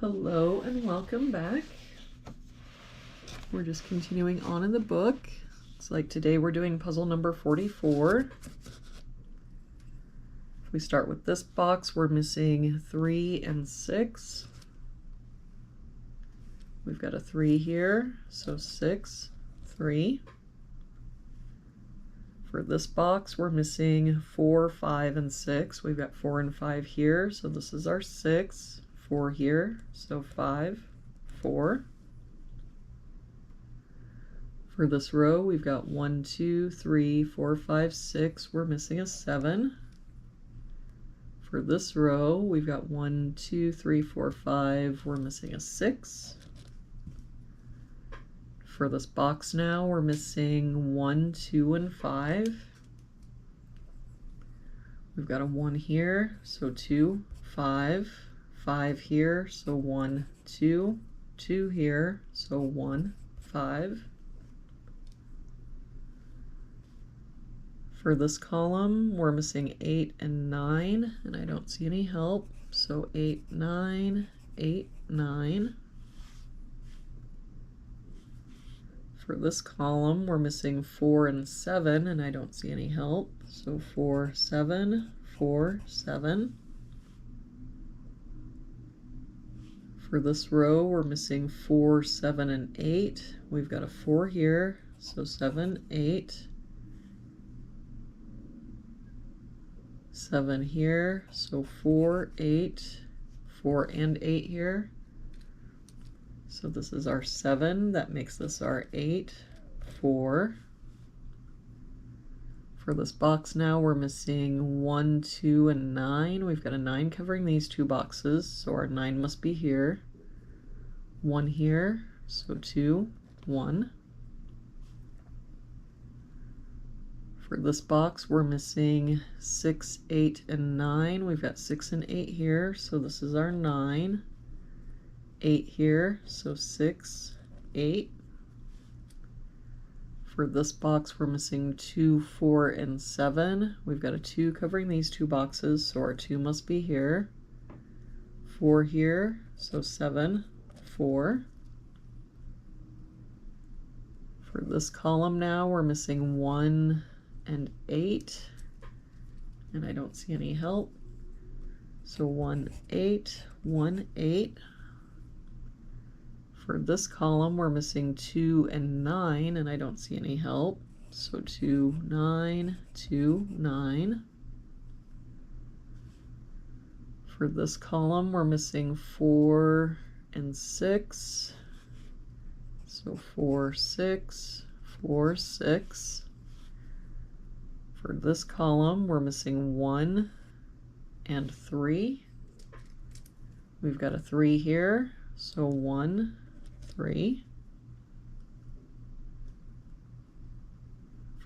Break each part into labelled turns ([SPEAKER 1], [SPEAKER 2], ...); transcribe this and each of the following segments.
[SPEAKER 1] Hello and welcome back. We're just continuing on in the book. Looks like today we're doing puzzle number 44. If we start with this box, we're missing 3 and 6. We've got a 3 here, so 6, 3. For this box, we're missing 4, 5, and 6. We've got 4 and 5 here, so this is our 6. 4 here, so 5, 4. For this row, we've got 1, 2, 3, 4, 5, 6. We're missing a 7. For this row, we've got 1, 2, 3, 4, 5. We're missing a 6. For this box now, we're missing 1, 2, and 5. We've got a 1 here, so 2, 5. 5 here, so 1, 2. 2 here, so 1, 5. For this column, we're missing 8 and 9, and I don't see any help, so 8, 9, 8, 9. For this column, we're missing 4 and 7, and I don't see any help, so 4, 7, 4, 7. For this row, we're missing 4, 7, and 8. We've got a 4 here, so 7, 8. 7 here, so 4, 8. 4 and 8 here. So this is our 7. That makes this our 8, 4. For this box now, we're missing 1, 2, and 9. We've got a 9 covering these two boxes, so our 9 must be here. 1 here, so 2, 1. For this box, we're missing 6, 8, and 9. We've got 6 and 8 here, so this is our 9. 8 here, so 6, 8. For this box, we're missing 2, 4, and 7. We've got a 2 covering these two boxes, so our 2 must be here. 4 here, so 7, 4. For this column now, we're missing 1 and 8, and I don't see any help. So 1, 8, 1, 8. For this column, we're missing 2 and 9, and I don't see any help. So 2, 9, 2, 9. For this column, we're missing 4 and 6. So 4, 6, 4, 6. For this column, we're missing 1 and 3. We've got a 3 here, so 1, 3.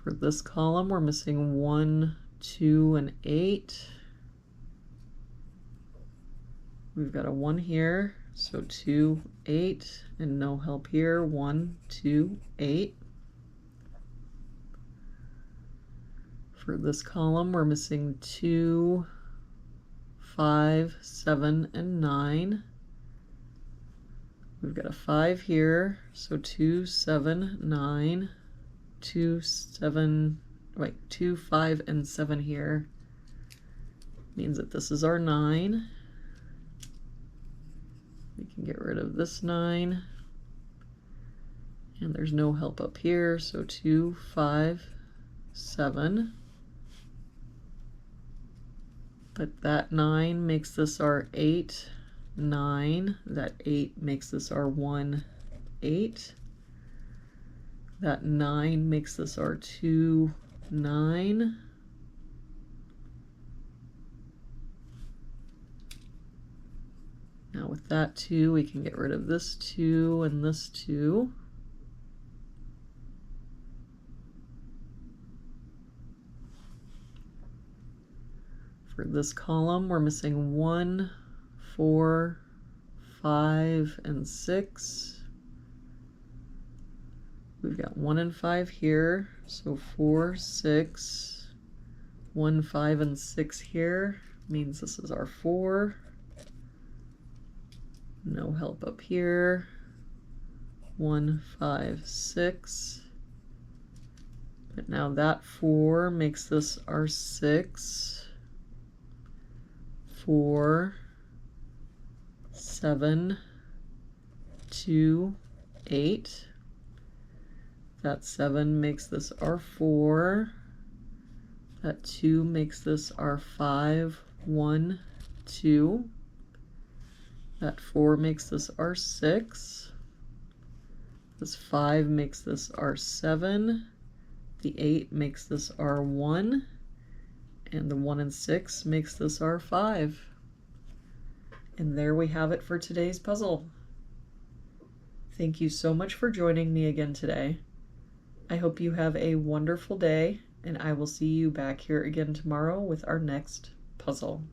[SPEAKER 1] For this column, we're missing 1, 2, and 8. We've got a 1 here, so 2, 8, and no help here. 1, 2, 8. For this column, we're missing 2, 5, 7, and 9. We've got a 5 here, so 2, 7, 9, 2, 5, and 7 here. Means that this is our 9. We can get rid of this 9. And there's no help up here, so 2, 5, 7. But that 9 makes this our 8, 9. That 8 makes this our 1, 8. That 9 makes this our 2, 9. Now with that 2, we can get rid of this 2 and this 2. For this column, we're missing 1, 4, 5, and 6. We've got 1 and 5 here, so 4, 6. 1, 5, and 6 here means this is our 4. No help up here. 1, 5, 6. But now that 4 makes this our 6. 4, 7, 2, 8. That 7 makes this our 4. That 2 makes this our 5, 1, 2. That 4 makes this our 6. This 5 makes this our 7. The 8 makes this our 1. And the 1 and 6 makes this our 5. And there we have it for today's puzzle. Thank you so much for joining me again today. I hope you have a wonderful day, and I will see you back here again tomorrow with our next puzzle.